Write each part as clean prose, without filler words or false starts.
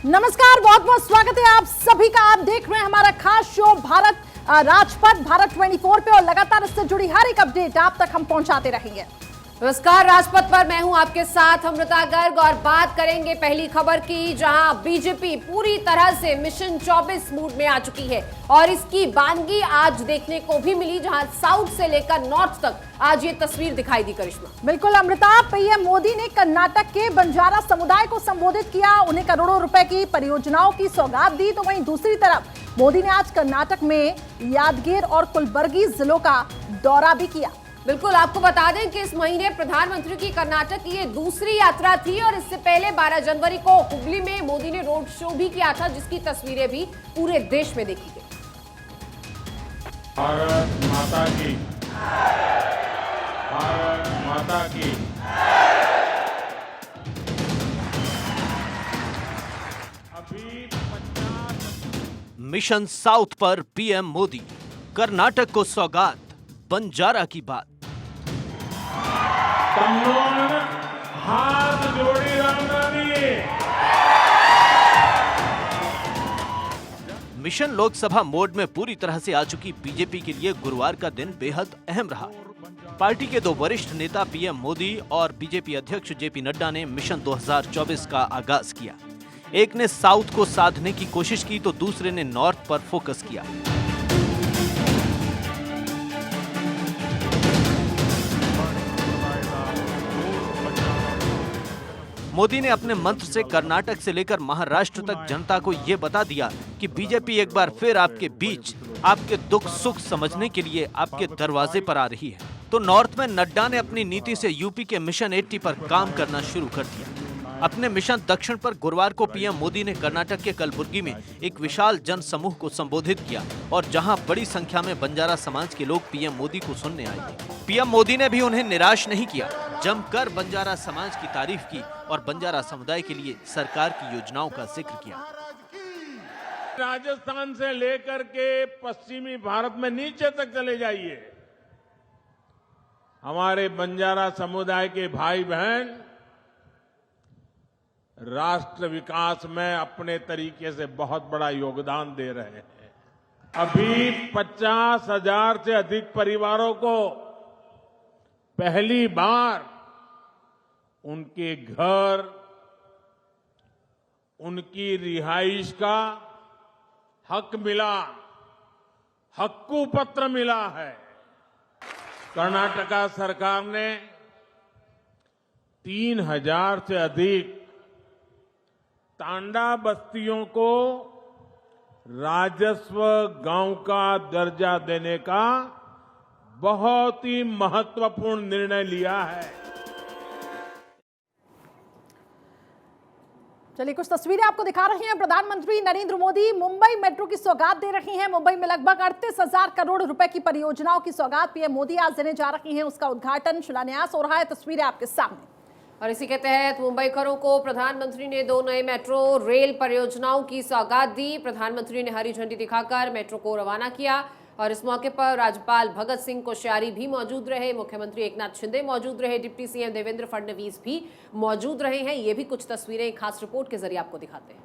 नमस्कार, बहुत बहुत स्वागत है आप सभी का। आप देख रहे हैं हमारा खास शो भारत राजपथ, भारत 24 पे, और लगातार इससे जुड़ी हर एक अपडेट आप तक हम पहुंचाते रहेंगे। नमस्कार, राजपथ पर मैं हूं आपके साथ अमृता गर्ग और बात करेंगे पहली खबर की, जहां बीजेपी पूरी तरह से मिशन 24 मूड में आ चुकी है और इसकी वानगी आज देखने को भी मिली, जहां साउथ से लेकर नॉर्थ तक आज ये तस्वीर दिखाई दी। करिश्मा, बिल्कुल अमृता, पीएम मोदी ने कर्नाटक के बंजारा समुदाय को संबोधित किया, उन्हें करोड़ों रुपए की परियोजनाओं की सौगात दी। तो वहीं दूसरी तरफ मोदी ने आज कर्नाटक में यादगीर और कुलबर्गी जिलों का दौरा भी किया। बिल्कुल, आपको बता दें कि इस महीने प्रधानमंत्री की कर्नाटक की ये दूसरी यात्रा थी और इससे पहले 12 जनवरी को हुबली में मोदी ने रोड शो भी किया था, जिसकी तस्वीरें भी पूरे देश में देखी गई। भारत माता की, भारत माता की। अभी 50 मिशन साउथ पर पीएम मोदी, कर्नाटक को सौगात, बंजारा की बात। हाथ जोड़ी रामनानी। मिशन लोकसभा मोड में पूरी तरह से आ चुकी बीजेपी के लिए गुरुवार का दिन बेहद अहम रहा। पार्टी के दो वरिष्ठ नेता पीएम मोदी और बीजेपी अध्यक्ष जेपी नड्डा ने मिशन 2024 का आगाज किया। एक ने साउथ को साधने की कोशिश की तो दूसरे ने नॉर्थ पर फोकस किया। मोदी ने अपने मंत्र से कर्नाटक से लेकर महाराष्ट्र तक जनता को ये बता दिया कि बीजेपी एक बार फिर आपके बीच, आपके दुख सुख समझने के लिए आपके दरवाजे पर आ रही है। तो नॉर्थ में नड्डा ने अपनी नीति से यूपी के मिशन 80 पर काम करना शुरू कर दिया। अपने मिशन दक्षिण पर गुरुवार को पीएम मोदी ने कर्नाटक के कलबुर्गी में एक विशाल जन समूह को संबोधित किया और जहां बड़ी संख्या में बंजारा समाज के लोग पीएम मोदी को सुनने आए थे। पीएम मोदी ने भी उन्हें निराश नहीं किया, जमकर बंजारा समाज की तारीफ की और बंजारा समुदाय के लिए सरकार की योजनाओं का जिक्र किया। राजस्थान से लेकर के पश्चिमी भारत में नीचे तक चले जाइए, हमारे बंजारा समुदाय के भाई बहन राष्ट्र विकास में अपने तरीके से बहुत बड़ा योगदान दे रहे हैं। अभी 50,000 से अधिक परिवारों को पहली बार उनके घर, उनकी रिहाइश का हक मिला, हक्कू पत्र मिला है। कर्नाटका सरकार ने 3,000 से अधिक तांडा बस्तियों को राजस्व गांव का दर्जा देने का बहुत ही महत्वपूर्ण निर्णय लिया है। चलिए, कुछ तस्वीरें आपको दिखा रहे हैं। प्रधानमंत्री नरेंद्र मोदी मुंबई मेट्रो की सौगात दे रही हैं। मुंबई में लगभग 38,000 करोड़ रुपए की परियोजनाओं की सौगात पीएम मोदी आज देने जा रही हैं। उसका उद्घाटन, शिलान्यास हो रहा है। तस्वीरें आपके सामने। और इसी के तहत मुंबईकरों को प्रधानमंत्री ने 2 नए मेट्रो रेल परियोजनाओं की सौगात दी। प्रधानमंत्री ने हरी झंडी दिखाकर मेट्रो को रवाना किया और इस मौके पर राज्यपाल भगत सिंह कोश्यारी भी मौजूद रहे, मुख्यमंत्री एकनाथ शिंदे मौजूद रहे, डिप्टी सीएम देवेंद्र फडणवीस भी मौजूद रहे हैं। ये भी कुछ तस्वीरें खास रिपोर्ट के जरिए आपको दिखाते हैं।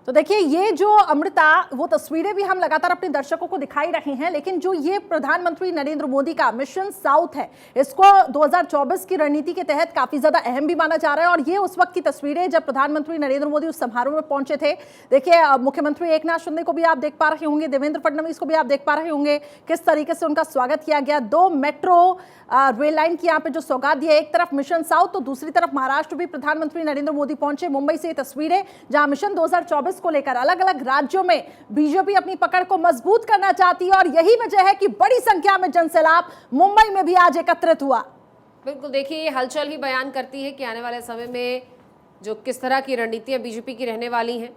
तो देखिए, ये जो अमृता, वो तस्वीरें भी हम लगातार अपने दर्शकों को दिखाई रहे हैं, लेकिन जो ये प्रधानमंत्री नरेंद्र मोदी का मिशन साउथ है, इसको 2024 की रणनीति के तहत काफी ज्यादा अहम भी माना जा रहा है। और ये उस वक्त की तस्वीरें जब प्रधानमंत्री नरेंद्र मोदी उस समारोह में पहुंचे थे। देखिए, मुख्यमंत्री एकनाथ शिंदे को भी आप देख पा रहे होंगे, देवेंद्र फडणवीस को भी आप देख पा रहे होंगे किस तरीके से उनका स्वागत किया गया। 2 मेट्रो रेल लाइन की यहाँ पे जो सौगात दी है, एक तरफ मिशन साउथ तो दूसरी तरफ महाराष्ट्र भी प्रधानमंत्री नरेंद्र मोदी पहुंचे। मुंबई से ये तस्वीरें, जहां मिशन 2024 को लेकर अलग अलग राज्यों में बीजेपी अपनी पकड़ को मजबूत करना चाहती है और यही वजह है कि बड़ी संख्या में जनसैलाब मुंबई में भी आज एकत्रित हुआ। बिल्कुल, देखिए, ये हलचल ही बयान करती है कि आने वाले समय में जो किस तरह की रणनीतियां बीजेपी की रहने वाली हैं।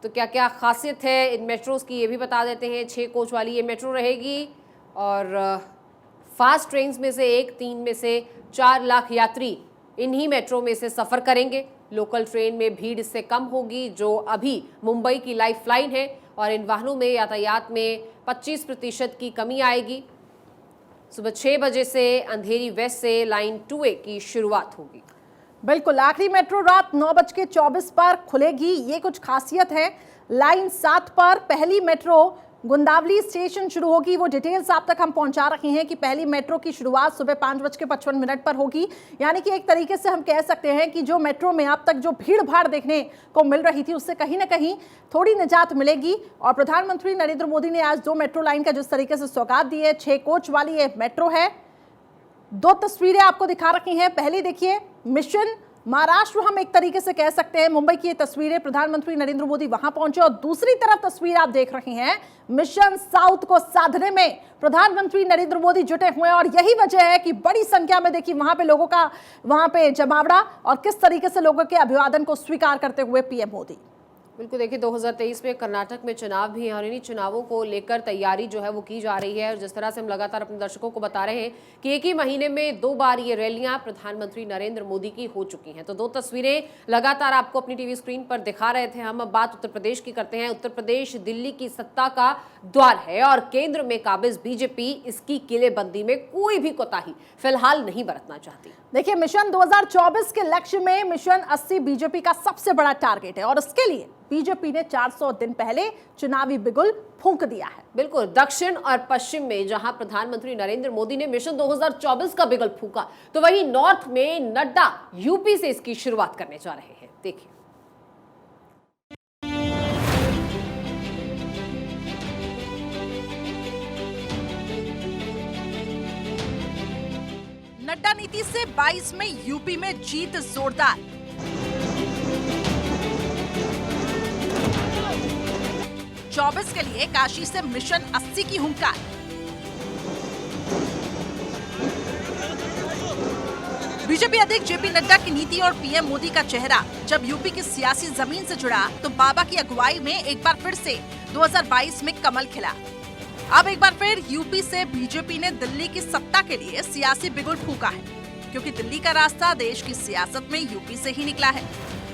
तो क्या क्या खासियत है इन मेट्रोज की, ये भी बता देते हैं। 6 कोच वाली ये मेट्रो रहेगी और फास्ट ट्रेन में से 3 में से 4 लाख यात्री इन्हीं मेट्रो में से सफ़र करेंगे। लोकल ट्रेन में भीड़ इससे कम होगी, जो अभी मुंबई की लाइफलाइन है, और इन वाहनों में यातायात में 25% की कमी आएगी। सुबह 6 बजे से अंधेरी वेस्ट से लाइन 2A की शुरुआत होगी। बिल्कुल, आखिरी मेट्रो रात 9:24 पर खुलेगी, ये कुछ खासियत है। लाइन 7 पर पहली मेट्रो गुंदावली स्टेशन शुरू होगी। वो डिटेल्स आप तक हम पहुंचा रहे हैं कि पहली मेट्रो की शुरुआत सुबह 5:55 पर होगी। यानी कि एक तरीके से हम कह सकते हैं कि जो मेट्रो में अब तक जो भीड़ भाड़ देखने को मिल रही थी, उससे कहीं ना कहीं थोड़ी निजात मिलेगी। और प्रधानमंत्री नरेंद्र मोदी ने आज 2 मेट्रो लाइन का जिस तरीके से सौगात दी है, 6 कोच वाली ये मेट्रो है। 2 तस्वीरें आपको दिखा रखी हैं। पहली देखिए, मिशन महाराष्ट्र हम एक तरीके से कह सकते हैं। मुंबई की ये तस्वीरें, प्रधानमंत्री नरेंद्र मोदी वहां पहुंचे। और दूसरी तरफ तस्वीर आप देख रहे हैं, मिशन साउथ को साधने में प्रधानमंत्री नरेंद्र मोदी जुटे हुए हैं। और यही वजह है कि बड़ी संख्या में देखिए वहां पे लोगों का वहां पे जमावड़ा, और किस तरीके से लोगों के अभिवादन को स्वीकार करते हुए पीएम मोदी। बिल्कुल, देखिए 2023 में कर्नाटक में चुनाव भी हैं और इन्हीं चुनावों को लेकर तैयारी जो है वो की जा रही है। और जिस तरह से हम लगातार अपने दर्शकों को बता रहे हैं कि एक ही महीने में 2 बार ये रैलियां प्रधानमंत्री नरेंद्र मोदी की हो चुकी हैं। तो 2 तस्वीरें लगातार आपको अपनी टीवी स्क्रीन पर दिखा रहे थे हम। अब बात उत्तर प्रदेश की करते हैं। उत्तर प्रदेश दिल्ली की सत्ता का द्वार है और केंद्र में काबिज बीजेपी इसकी किलेबंदी में कोई भी कोताही फिलहाल नहीं बरतना चाहती। देखिए, मिशन 2024 के लक्ष्य में मिशन 80 बीजेपी का सबसे बड़ा टारगेट है। और इसके लिए बीजेपी ने 400 दिन पहले चुनावी बिगुल फूंक दिया है। बिल्कुल, दक्षिण और पश्चिम में जहां प्रधानमंत्री नरेंद्र मोदी ने मिशन 2024 का बिगुल फूंका, तो वहीं नॉर्थ में नड्डा यूपी से इसकी शुरुआत करने जा रहे हैं। देखिए, नड्डा नीति से 22 में यूपी में जीत जोरदार। चौबीस के लिए काशी से मिशन 80 की हुंकार। बीजेपी अध्यक्ष जेपी नड्डा की नीति और पीएम मोदी का चेहरा जब यूपी की सियासी जमीन से जुड़ा, तो बाबा की अगुवाई में एक बार फिर से 2022 में कमल खिला। अब एक बार फिर यूपी से बीजेपी ने दिल्ली की सत्ता के लिए सियासी बिगुल फूंका है, क्योंकि दिल्ली का रास्ता देश की सियासत में यूपी से ही निकला है।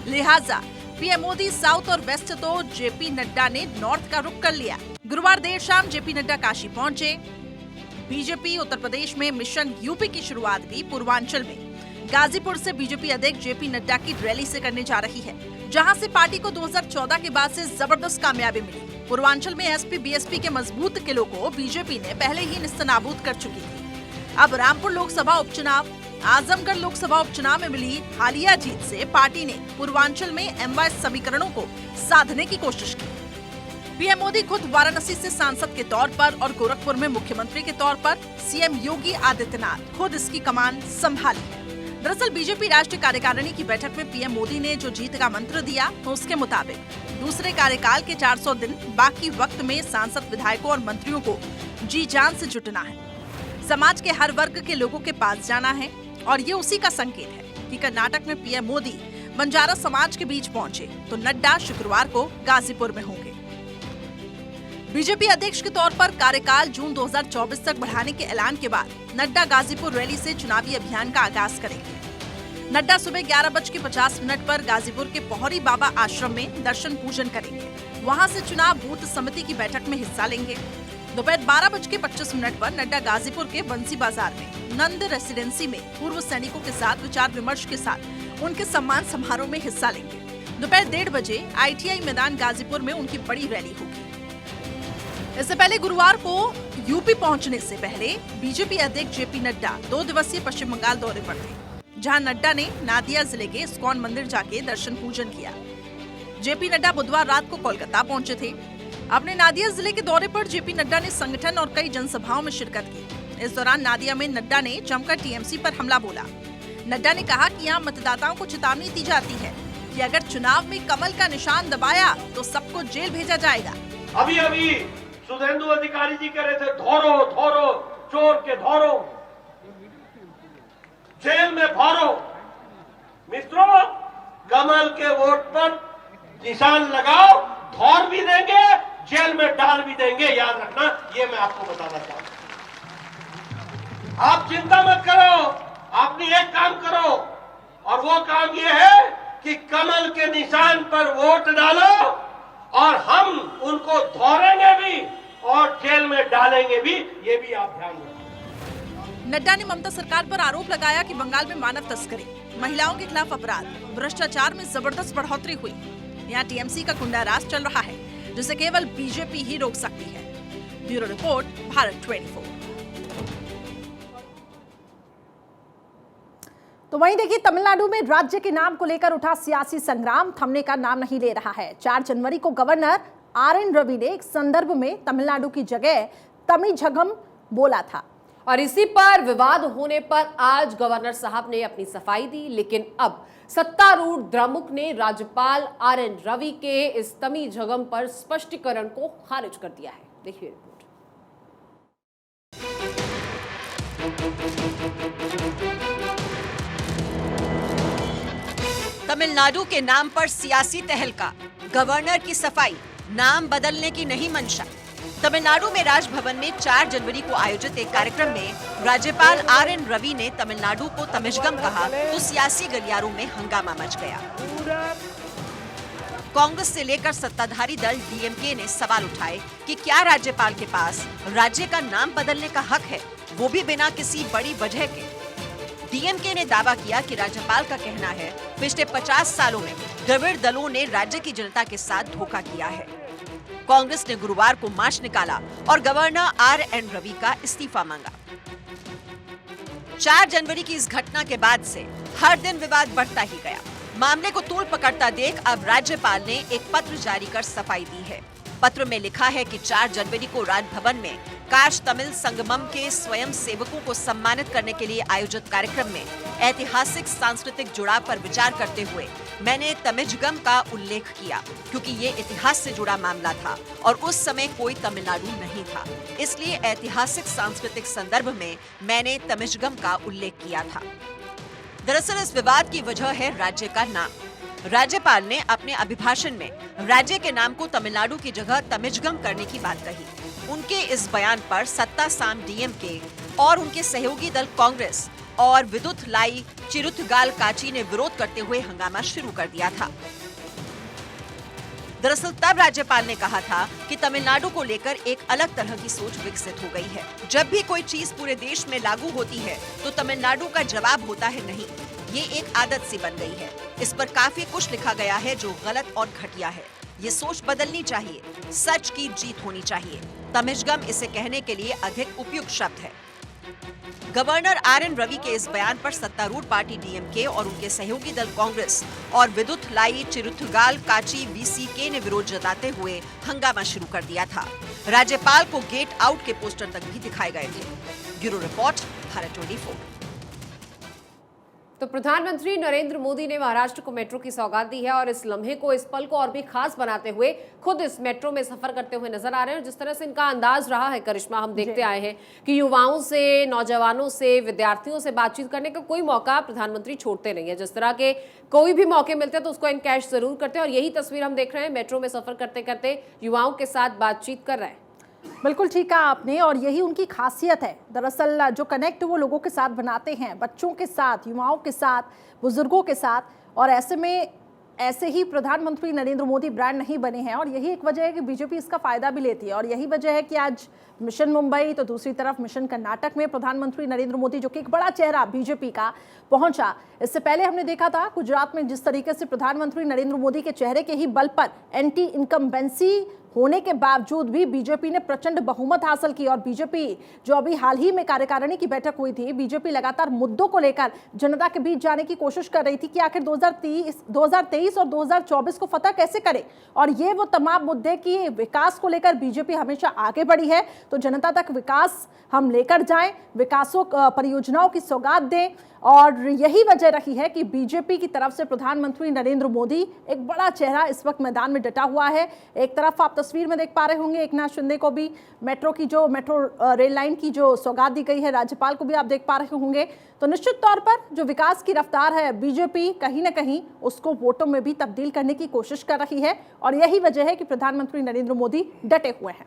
लिहाजा पीएम मोदी साउथ और वेस्ट, तो जेपी नड्डा ने नॉर्थ का रुख कर लिया। गुरुवार देर शाम जेपी नड्डा काशी पहुंचे। बीजेपी उत्तर प्रदेश में मिशन यूपी की शुरुआत भी पूर्वांचल में गाजीपुर से बीजेपी अध्यक्ष जेपी नड्डा की रैली से करने जा रही है, जहां से पार्टी को 2014 के बाद से जबरदस्त कामयाबी मिली। पूर्वांचल में एसपी बीएसपी के मजबूत किलों को बीजेपी ने पहले ही निस्तनाबूद कर चुकी थी। अब रामपुर लोकसभा उपचुनाव, आजमगढ़ लोकसभा उपचुनाव में मिली हालिया जीत से पार्टी ने पूर्वांचल में एमवाय समीकरणों को साधने की कोशिश की। पीएम मोदी खुद वाराणसी से सांसद के तौर पर और गोरखपुर में मुख्यमंत्री के तौर पर सीएम योगी आदित्यनाथ खुद इसकी कमान संभाली है। दरअसल बीजेपी राष्ट्रीय कार्यकारिणी की बैठक में पीएम मोदी ने जो जीत का मंत्र दिया, तो उसके मुताबिक दूसरे कार्यकाल के 400 दिन बाकी वक्त में सांसद, विधायकों और मंत्रियों को जी जान से जुटना है, समाज के हर वर्ग के लोगों के पास जाना है। और ये उसी का संकेत है कि कर्नाटक में पीएम मोदी बंजारा समाज के बीच पहुंचे, तो नड्डा शुक्रवार को गाजीपुर में होंगे। बीजेपी अध्यक्ष के तौर पर कार्यकाल जून 2024 तक बढ़ाने के ऐलान के बाद नड्डा गाजीपुर रैली से चुनावी अभियान का आगाज करेंगे। नड्डा सुबह 11:50 पर गाजीपुर के पौहरी बाबा आश्रम में दर्शन पूजन करेंगे। वहां से चुनाव बूथ समिति की बैठक में हिस्सा लेंगे। दोपहर 12:25 पर नड्डा गाजीपुर के बंसी बाजार में नंद रेसिडेंसी में पूर्व सैनिकों के साथ विचार विमर्श के साथ उनके सम्मान समारोह में हिस्सा लेंगे। दोपहर 1:30 बजे ITI मैदान गाजीपुर में उनकी बड़ी रैली होगी। इससे पहले गुरुवार को यूपी पहुंचने से पहले बीजेपी अध्यक्ष जेपी नड्डा 2 दिवसीय पश्चिम बंगाल दौरे पर थे, जहां नड्डा ने नादिया जिले के इस्कॉन मंदिर जाके दर्शन पूजन किया। जेपी नड्डा बुधवार रात को कोलकाता पहुंचे थे। अपने नादिया जिले के दौरे पर जेपी नड्डा ने संगठन और कई जनसभाओं में शिरकत की। इस दौरान नादिया में नड्डा ने जमकर टीएमसी पर हमला बोला। नड्डा ने कहा कि यहाँ मतदाताओं को चेतावनी दी जाती है कि अगर चुनाव में कमल का निशान दबाया तो सबको जेल भेजा जाएगा। अभी सुधेंदु अधिकारी जी कह रहे थे, धोरो चोर के धोरो, जेल में भरो। मित्रों, कमल के वोट पर निशान लगाओ, धौर भी देंगे, जेल में डाल भी देंगे, याद रखना, ये मैं आपको बताना चाहता हूं। आप चिंता मत करो, अपनी एक काम करो, और वो काम ये है कि कमल के निशान पर वोट डालो और हम उनको धौरेंगे भी और जेल में डालेंगे भी, ये भी आप ध्यान रखें। नड्डा ने ममता सरकार पर आरोप लगाया कि बंगाल में मानव तस्करी, महिलाओं के खिलाफ अपराध, भ्रष्टाचार में जबरदस्त बढ़ोतरी हुई। यहाँ टीएमसी का गुंडा राज चल रहा है जिसे केवल बीजेपी ही रोक सकती है। Bureau report, Bharat 24। तो वहीं देखिए, तमिलनाडु में राज्य के नाम को लेकर उठा सियासी संग्राम थमने का नाम नहीं ले रहा है। 4 जनवरी को गवर्नर आरएन रवि ने एक संदर्भ में तमिलनाडु की जगह तमिझगम बोला था और इसी पर विवाद होने पर आज गवर्नर साहब ने अपनी सफाई दी। लेकिन अब सत्तारूढ़ द्रमुक ने राज्यपाल आरएन रवि के इस तमिझगम पर स्पष्टीकरण को खारिज कर दिया है। देखिए रिपोर्ट। तमिलनाडु के नाम पर सियासी तहलका, गवर्नर की सफाई, नाम बदलने की नहीं मंशा। तमिलनाडु में राजभवन में 4 जनवरी को आयोजित एक कार्यक्रम में राज्यपाल आरएन रवि ने तमिलनाडु को तमिझगम कहा तो सियासी गलियारों में हंगामा मच गया। कांग्रेस से लेकर सत्ताधारी दल डीएमके ने सवाल उठाए कि क्या राज्यपाल के पास राज्य का नाम बदलने का हक है, वो भी बिना किसी बड़ी वजह के। डीएमके ने दावा किया कि राज्यपाल का कहना है पिछले 50 सालों में द्रविड़ दलों ने राज्य की जनता के साथ धोखा किया है। कांग्रेस ने गुरुवार को मार्च निकाला और गवर्नर आरएन रवि का इस्तीफा मांगा। 4 जनवरी की इस घटना के बाद से हर दिन विवाद बढ़ता ही गया। मामले को तूल पकड़ता देख अब राज्यपाल ने एक पत्र जारी कर सफाई दी है। पत्र में लिखा है कि 4 जनवरी को राजभवन में काश तमिल संगमम के स्वयं सेवकों को सम्मानित करने के लिए आयोजित कार्यक्रम में ऐतिहासिक सांस्कृतिक जुड़ाव पर विचार करते हुए मैंने तमिझगम का उल्लेख किया, क्योंकि ये इतिहास से जुड़ा मामला था और उस समय कोई तमिलनाडु नहीं था, इसलिए ऐतिहासिक सांस्कृतिक संदर्भ में मैंने तमिझगम का उल्लेख किया था। दरअसल इस विवाद की वजह है राज्य का नाम। राज्यपाल ने अपने अभिभाषण में राज्य के नाम को तमिलनाडु की जगह तमिझगम करने की बात कही। उनके इस बयान पर सत्ता साम डीएमके और उनके सहयोगी दल कांग्रेस और विदुथलाई चिरुथगाल काची ने विरोध करते हुए हंगामा शुरू कर दिया था। दरअसल तब राज्यपाल ने कहा था कि तमिलनाडु को लेकर एक अलग तरह की सोच विकसित हो गई है। जब भी कोई चीज पूरे देश में लागू होती है तो तमिलनाडु का जवाब होता है नहीं। ये एक आदत सी बन गई है। इस पर काफी कुछ लिखा गया है जो गलत और घटिया है। ये सोच बदलनी चाहिए। सच की जीत होनी चाहिए। तमिझगम इसे कहने के लिए अधिक उपयुक्त शब्द है। गवर्नर आरएन रवि के इस बयान पर सत्तारूढ़ पार्टी डीएमके और उनके सहयोगी दल कांग्रेस और विदुथलाई चिरुथगाल काची वीसीके ने विरोध जताते हुए हंगामा शुरू कर दिया था। राज्यपाल को गेट आउट के पोस्टर तक भी दिखाए गए थे। Bureau report, Bharat 24। तो प्रधानमंत्री नरेंद्र मोदी ने महाराष्ट्र को मेट्रो की सौगात दी है और इस लम्हे को, इस पल को और भी खास बनाते हुए खुद इस मेट्रो में सफर करते हुए नजर आ रहे हैं। और जिस तरह से इनका अंदाज रहा है करिश्मा, हम देखते आए हैं कि युवाओं से, नौजवानों से, विद्यार्थियों से बातचीत करने का कोई मौका प्रधानमंत्री छोड़ते नहीं है। जिस तरह के कोई भी मौके मिलते हैं तो उसको इनकैश जरूर करते हैं और यही तस्वीर हम देख रहे हैं। मेट्रो में सफर करते करते युवाओं के साथ बातचीत कर रहे हैं। बिल्कुल ठीक कहा आपने और यही उनकी खासियत है। दरअसल जो कनेक्ट वो लोगों के साथ बनाते हैं, बच्चों के साथ, युवाओं के साथ, बुजुर्गों के साथ। और ऐसे में ऐसे ही प्रधानमंत्री नरेंद्र मोदी ब्रांड नहीं बने हैं और यही एक वजह है कि बीजेपी इसका फायदा भी लेती है। और यही वजह है कि आज मिशन मुंबई तो दूसरी तरफ मिशन कर्नाटक में प्रधानमंत्री नरेंद्र मोदी, जो कि एक बड़ा चेहरा बीजेपी का, पहुंचा। इससे पहले हमने देखा था गुजरात में जिस तरीके से प्रधानमंत्री नरेंद्र मोदी के चेहरे के ही बल पर एंटी इनकम्बेंसी होने के बावजूद भी बीजेपी ने प्रचंड बहुमत हासिल की। और बीजेपी जो अभी हाल ही में कार्यकारिणी की बैठक हुई थी, बीजेपी लगातार मुद्दों को लेकर जनता के बीच जाने की कोशिश कर रही थी कि आखिर 2023 और 2024 को फतह कैसे करे। और ये वो तमाम मुद्दे कि विकास को लेकर बीजेपी हमेशा आगे बढ़ी है, तो जनता तक विकास हम लेकर जाएं, विकासों परियोजनाओं की सौगात दें। और यही वजह रही है कि बीजेपी की तरफ से प्रधानमंत्री नरेंद्र मोदी, एक बड़ा चेहरा, इस वक्त मैदान में डटा हुआ है। एक तरफ आप तस्वीर में देख पा रहे होंगे एकनाथ शिंदे को भी मेट्रो रेल लाइन की जो सौगात दी गई है, राज्यपाल को भी आप देख पा रहे होंगे। तो निश्चित तौर पर जो विकास की रफ्तार है, बीजेपी कहीं ना कहीं उसको वोटों में भी तब्दील करने की कोशिश कर रही है और यही वजह है कि प्रधानमंत्री नरेंद्र मोदी डटे हुए हैं।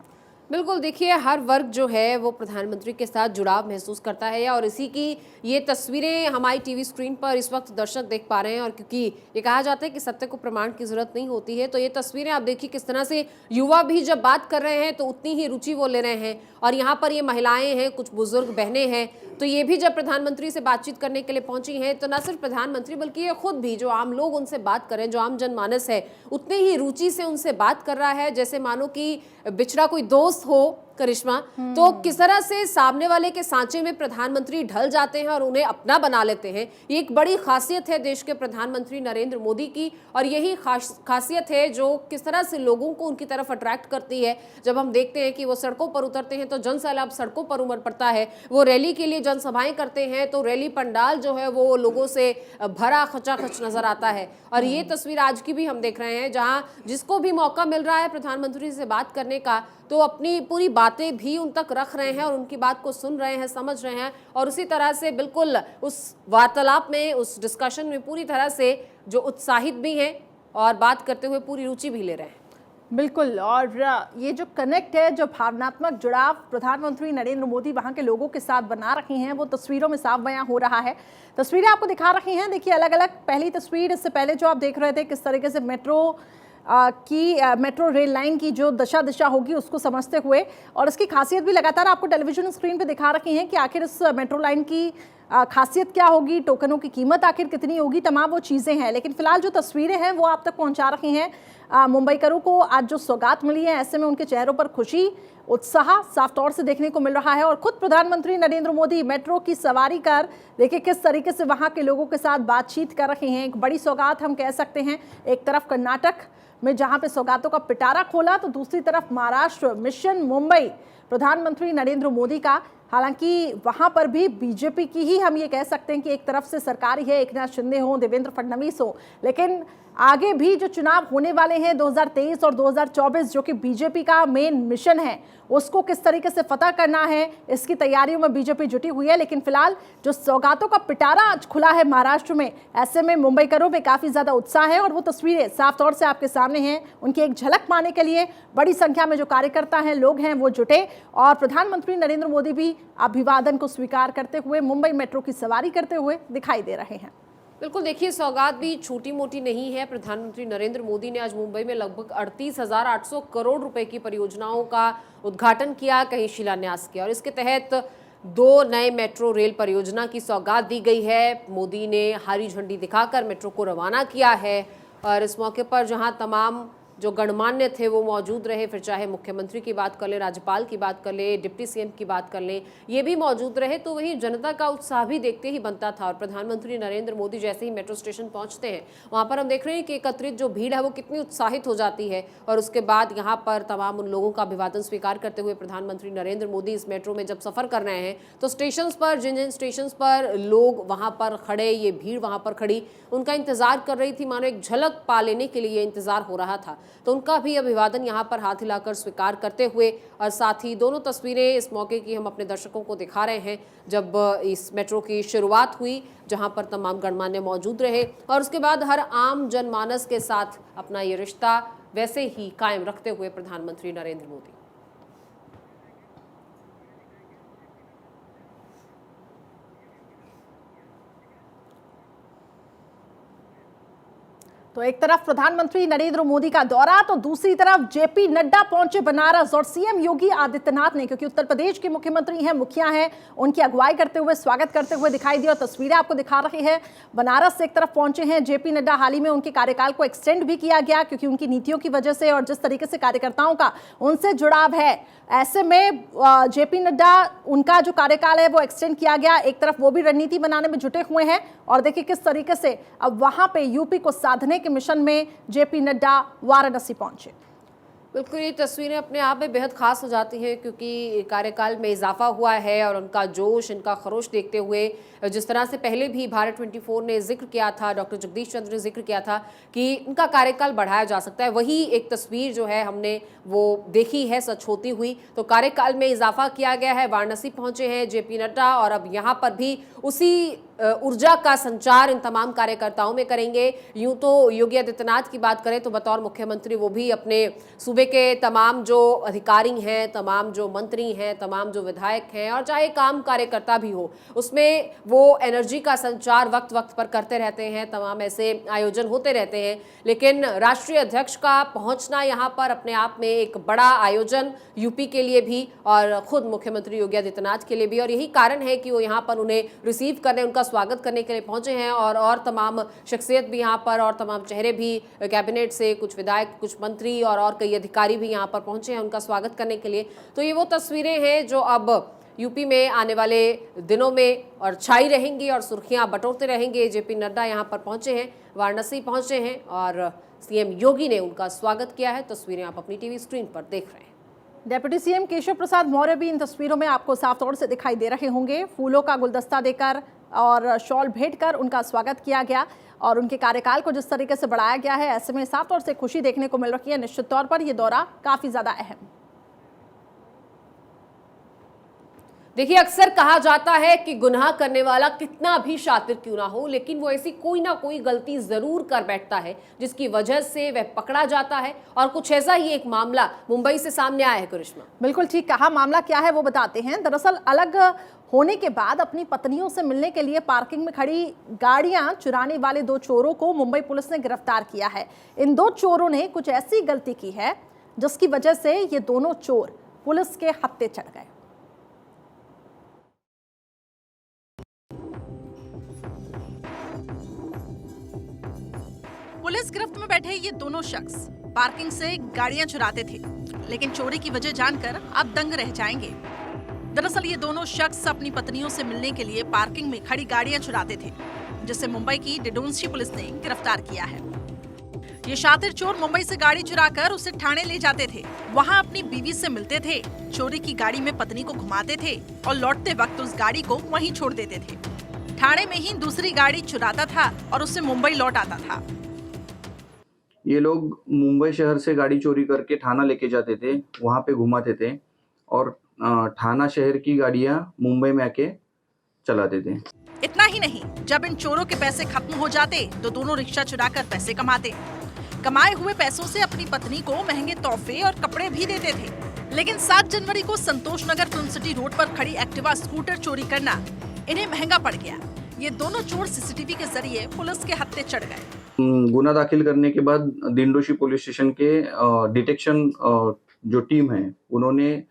बिल्कुल, देखिए हर वर्ग जो है वो प्रधानमंत्री के साथ जुड़ाव महसूस करता है और इसी की ये तस्वीरें हमारी टीवी स्क्रीन पर इस वक्त दर्शक देख पा रहे हैं। और क्योंकि ये कहा जाता है कि सत्य को प्रमाण की जरूरत नहीं होती है, तो ये तस्वीरें आप देखिए किस तरह से युवा भी जब बात कर रहे हैं तो उतनी ही रुचि वो ले रहे हैं। और यहाँ पर ये महिलाएं हैं, कुछ बुजुर्ग बहनें हैं, तो ये भी जब प्रधानमंत्री से बातचीत करने के लिए पहुंची हैं तो न सिर्फ प्रधानमंत्री बल्कि ये खुद भी जो आम लोग उनसे बात करें, जो आम जनमानस है, उतने ही रुचि से उनसे बात कर रहा है जैसे मानो कि बिछड़ा कोई दोस्त हो। करिश्मा, तो किस तरह से सामने वाले के सांचे में प्रधानमंत्री ढल जाते हैं और उन्हें अपना बना लेते हैं, ये एक बड़ी खासियत है देश के प्रधानमंत्री नरेंद्र मोदी की। और यही खासियत है जो किस तरह से लोगों को उनकी तरफ अट्रैक्ट करती है। जब हम देखते हैं कि वो सड़कों पर उतरते हैं तो जन सैलाब सड़कों पर उमड़ पड़ता है, वो रैली के लिए जनसभाएं करते हैं तो रैली पंडाल जो है वो लोगों से भरा खचाखच नजर आता है। और ये तस्वीर आज की भी हम देख रहे हैं, जहां जिसको भी मौका मिल रहा है प्रधानमंत्री से बात करने का तो अपनी पूरी बातें भी उन तक रख रहे हैं और उनकी बात को सुन रहे हैं, समझ रहे हैं और उसी तरह से बिल्कुल उस वार्तालाप में, उस डिस्कशन में पूरी तरह से जो उत्साहित भी हैं और बात करते हुए पूरी रुचि भी ले रहे हैं। बिल्कुल, और ये जो कनेक्ट है, जो भावनात्मक जुड़ाव प्रधानमंत्री नरेंद्र मोदी वहाँ के लोगों के साथ बना रही हैं, वो तस्वीरों में साफ बयां हो रहा है। तस्वीरें आपको दिखा रही हैं, देखिए अलग अलग। पहली तस्वीर इससे पहले जो आप देख रहे थे किस तरीके से मेट्रो रेल लाइन की जो दिशा होगी उसको समझते हुए, और इसकी खासियत भी लगातार आपको टेलीविजन स्क्रीन पे दिखा रखी हैं कि आखिर इस मेट्रो लाइन की खासियत क्या होगी, टोकनों की कीमत आखिर कितनी होगी, तमाम वो चीज़ें हैं। लेकिन फिलहाल जो तस्वीरें हैं वो आप तक पहुंचा रही हैं। मुंबईकरों को आज जो सौगात मिली है, ऐसे में उनके चेहरों पर खुशी, उत्साह साफ तौर से देखने को मिल रहा है। और खुद प्रधानमंत्री नरेंद्र मोदी मेट्रो की सवारी कर देखिए किस तरीके से वहाँ के लोगों के साथ बातचीत कर रहे हैं। एक बड़ी सौगात हम कह सकते हैं। एक तरफ कर्नाटक में जहाँ पे सौगातों का पिटारा खोला, तो दूसरी तरफ महाराष्ट्र मिशन मुंबई प्रधानमंत्री नरेंद्र मोदी का। हालांकि वहां पर भी बीजेपी की ही हम ये कह सकते हैं कि एक तरफ से सरकार ही है, एकनाथ शिंदे हो, देवेंद्र फडणवीस हो, लेकिन आगे भी जो चुनाव होने वाले हैं 2023 और 2024, जो कि बीजेपी का मेन मिशन है, उसको किस तरीके से फतह करना है, इसकी तैयारियों में बीजेपी जुटी हुई है। लेकिन फिलहाल जो सौगातों का पिटारा आज खुला है महाराष्ट्र में, ऐसे में मुंबईकरों में काफ़ी ज़्यादा उत्साह है और वो तस्वीरें साफ तौर से आपके सामने हैं। उनकी एक झलक पाने के लिए बड़ी संख्या में जो कार्यकर्ता हैं, लोग हैं, वो जुटे और प्रधानमंत्री नरेंद्र मोदी भी अभिवादन को स्वीकार करते हुए मुंबई मेट्रो की सवारी करते हुए दिखाई दे रहे हैं। बिल्कुल, देखिए सौगात भी छोटी मोटी नहीं है। प्रधानमंत्री नरेंद्र मोदी ने आज मुंबई में लगभग 38,800 करोड़ रुपए की परियोजनाओं का उद्घाटन किया, कहीं शिलान्यास किया और इसके तहत 2 नए मेट्रो रेल परियोजना की सौगात दी गई है। मोदी ने हरी झंडी दिखाकर मेट्रो को रवाना किया है और इस मौके पर जहां तमाम जो गणमान्य थे वो मौजूद रहे, फिर चाहे मुख्यमंत्री की बात कर लें, राज्यपाल की बात कर लें, डिप्टी सीएम की बात कर लें, ये भी मौजूद रहे, तो वहीं जनता का उत्साह भी देखते ही बनता था। और प्रधानमंत्री नरेंद्र मोदी जैसे ही मेट्रो स्टेशन पहुंचते हैं, वहां पर हम देख रहे हैं कि एकत्रित जो भीड़ है वो कितनी उत्साहित हो जाती है और उसके बाद यहाँ पर तमाम उन लोगों का अभिवादन स्वीकार करते हुए प्रधानमंत्री नरेंद्र मोदी इस मेट्रो में जब सफ़र कर रहे हैं तो स्टेशन पर, जिन स्टेशन पर लोग वहाँ पर खड़े, ये भीड़ वहाँ पर खड़ी उनका इंतजार कर रही थी, मानो एक झलक पा लेने के लिए इंतजार हो रहा था, तो उनका भी अभिवादन यहाँ पर हाथ हिलाकर स्वीकार करते हुए। और साथ ही दोनों तस्वीरें इस मौके की हम अपने दर्शकों को दिखा रहे हैं जब इस मेट्रो की शुरुआत हुई, जहाँ पर तमाम गणमान्य मौजूद रहे और उसके बाद हर आम जनमानस के साथ अपना ये रिश्ता वैसे ही कायम रखते हुए प्रधानमंत्री नरेंद्र मोदी। तो एक तरफ प्रधानमंत्री नरेंद्र मोदी का दौरा, तो दूसरी तरफ जेपी नड्डा पहुंचे बनारस और सीएम योगी आदित्यनाथ ने, क्योंकि उत्तर प्रदेश के मुख्यमंत्री हैं, मुखिया हैं, उनकी अगुवाई करते हुए, स्वागत करते हुए दिखाई दिया। और तस्वीरें आपको दिखा रही है, बनारस से एक तरफ पहुंचे हैं जेपी नड्डा। हाल ही में उनके कार्यकाल को एक्सटेंड भी किया गया क्योंकि उनकी नीतियों की वजह से और जिस तरीके से कार्यकर्ताओं का उनसे जुड़ाव है, ऐसे में जेपी नड्डा, उनका जो कार्यकाल है वो एक्सटेंड किया गया। एक तरफ वो भी रणनीति बनाने में जुटे हुए हैं और देखिए किस तरीके से अब वहां पे यूपी को साधने के मिशन में जेपी नड्डा वाराणसी पहुंचे। बिल्कुल, ये तस्वीरें अपने आप में बेहद खास हो जाती हैं क्योंकि कार्यकाल में इजाफा हुआ है और उनका जोश, इनका खरोश देखते हुए, जिस तरह से पहले भी भारत 24 ने जिक्र किया था, डॉक्टर जगदीश चंद्र ने जिक्र किया था कि इनका कार्यकाल बढ़ाया जा सकता है, वही एक तस्वीर जो है हमने वो देखी है सच होती हुई। तो कार्यकाल में इजाफा किया गया है, वाराणसी पहुंचे हैं जेपी नड्डा और अब यहाँ पर भी उसी ऊर्जा का संचार इन तमाम कार्यकर्ताओं में करेंगे। यूं तो योगी आदित्यनाथ की बात करें तो बतौर मुख्यमंत्री वो भी अपने सूबे के तमाम जो अधिकारी हैं, तमाम जो मंत्री हैं, तमाम जो विधायक हैं और चाहे काम कार्यकर्ता भी हो, उसमें वो एनर्जी का संचार वक्त वक्त पर करते रहते हैं। तमाम ऐसे आयोजन होते रहते हैं, लेकिन राष्ट्रीय अध्यक्ष का पहुंचना यहाँ पर अपने आप में एक बड़ा आयोजन यूपी के लिए भी और खुद मुख्यमंत्री योगी आदित्यनाथ के लिए भी, और यही कारण है कि वो यहाँ पर उन्हें रिसीव करने, उनका स्वागत करने के लिए पहुंचे हैं। और तमाम शख्सियत भी यहाँ पर और तमाम चेहरे भी कैबिनेट से, कुछ विधायक, कुछ मंत्री और कई अधिकारी भी यहाँ पर पहुंचे हैं उनका स्वागत करने के लिए। तो ये वो तस्वीरें हैं जो अब यूपी में आने वाले दिनों में और छाई रहेंगी और सुर्खियां बटोरते रहेंगे। जेपी नड्डा यहाँ पर पहुंचे हैं, वाराणसी पहुंचे हैं और सीएम योगी ने उनका स्वागत किया है। तस्वीरें आप अपनी टीवी स्क्रीन पर देख रहे हैं। डेप्यूटी सीएम केशव प्रसाद मौर्य भी इन तस्वीरों में आपको साफ तौर से दिखाई दे रहे होंगे। फूलों का गुलदस्ता देकर और शॉल भेंट कर उनका स्वागत किया गया और उनके कार्यकाल को जिस तरीके से बढ़ाया गया है, ऐसे में साफ तौर से खुशी देखने को मिल रही है। निश्चित तौर पर यह दौरा काफी ज्यादा अहम। देखिए, अक्सर कहा जाता है कि गुनाह करने वाला कितना भी शातिर क्यों ना हो, लेकिन वो ऐसी कोई ना कोई गलती जरूर कर बैठता है जिसकी वजह से वह पकड़ा जाता है। और कुछ ऐसा ही एक मामला मुंबई से सामने आया है। करिश्मा, बिल्कुल ठीक कहा। मामला क्या है वो बताते हैं। दरअसल अलग होने के बाद अपनी पत्नियों से मिलने के लिए पार्किंग में खड़ी गाड़ियां चुराने वाले दो चोरों को मुंबई पुलिस ने गिरफ्तार किया है। इन दो चोरों ने कुछ ऐसी गलती की है जिसकी वजह से ये दोनों चोर पुलिस के हत्थे चढ़ गए। पुलिस गिरफ्त में बैठे ये दोनों शख्स पार्किंग से गाड़ियां चुराते थे, लेकिन चोरी की वजह जानकर आप दंग रह जाएंगे। दरअसल ये दोनों शख्स अपनी पत्नियों से मिलने के लिए पार्किंग में खड़ी गाड़ियां चुराते थे, जिसे मुंबई की डिडोंसी पुलिस ने गिरफ्तार किया है। ये शातिर चोर मुंबई से गाड़ी चुराकर उसे ठाणे ले जाते थे, वहां अपनी बीवी से मिलते थे, चोरी की गाड़ी में पत्नी को घुमाते थे और लौटते वक्त उस गाड़ी को वहीं छोड़ देते थे। ठाणे में ही दूसरी गाड़ी चुराता था और उससे मुंबई लौट आता था। ये लोग मुंबई शहर से गाड़ी चोरी करके थाना लेके जाते थे, वहाँ पे घुमाते थे और थाना शहर की गाड़ियाँ मुंबई में आके चलाते थे। इतना ही नहीं, जब इन चोरों के पैसे खत्म हो जाते तो दोनों रिक्शा चुराकर पैसे कमाते। कमाए हुए पैसों से अपनी पत्नी को महंगे तोहफे और कपड़े भी देते थे। लेकिन 7 जनवरी को संतोष नगर फिल्म सिटी रोड पर खड़ी एक्टिवा स्कूटर चोरी करना इन्हें महंगा पड़ गया। ये दोनों चोर सीसीटीवी के जरिए पुलिस के हत्थे चढ़ गए। गुना दाखिल करने के बाद दिंडोशी पुलिस स्टेशन के डिटेक्शन जो टीम है, उन्होंने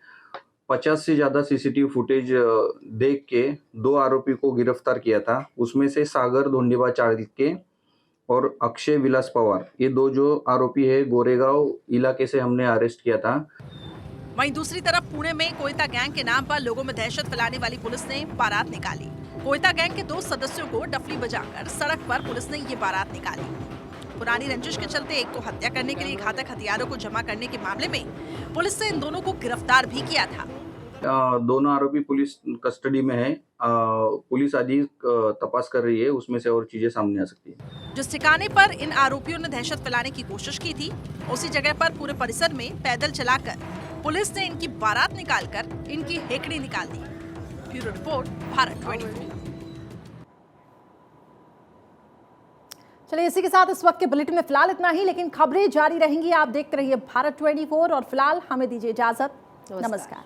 50 से ज्यादा सीसीटीवी फुटेज देख के 2 आरोपी को गिरफ्तार किया था। उसमें से सागर धोंडीबा चाळके और अक्षय विलास पवार, ये 2 जो आरोपी है गोरेगांव इलाके से हमने अरेस्ट किया था। वहीं दूसरी तरफ पुणे में कोयता गैंग के नाम पर लोगों में दहशत फैलाने वाली पुलिस ने बारात निकाली। कोयता गैंग के 2 सदस्यों को डफली बजाकर सड़क पर पुलिस ने ये बारात निकाली। पुरानी रंजिश के चलते एक को हत्या करने के लिए घातक हथियारों को जमा करने के मामले में पुलिस ने इन दोनों को गिरफ्तार भी किया था। दोनों आरोपी पुलिस कस्टडी में है। पुलिस आदि तपास कर रही है, उसमें से और चीजें सामने आ सकती है। जिस ठिकाने पर इन आरोपियों ने दहशत फैलाने की कोशिश की थी, उसी जगह पर पूरे परिसर में पैदल चलाकर पुलिस ने इनकी बारात निकालकर इनकी हेकड़ी निकाल दी। Bureau report, Bharat 24। चलिए, इसी के साथ इस वक्त के बुलेटिन में फिलहाल इतना ही, लेकिन खबरें जारी रहेंगी। आप देखते रहिए भारत 24 और फिलहाल हमें दीजिए इजाजत। नमस्कार।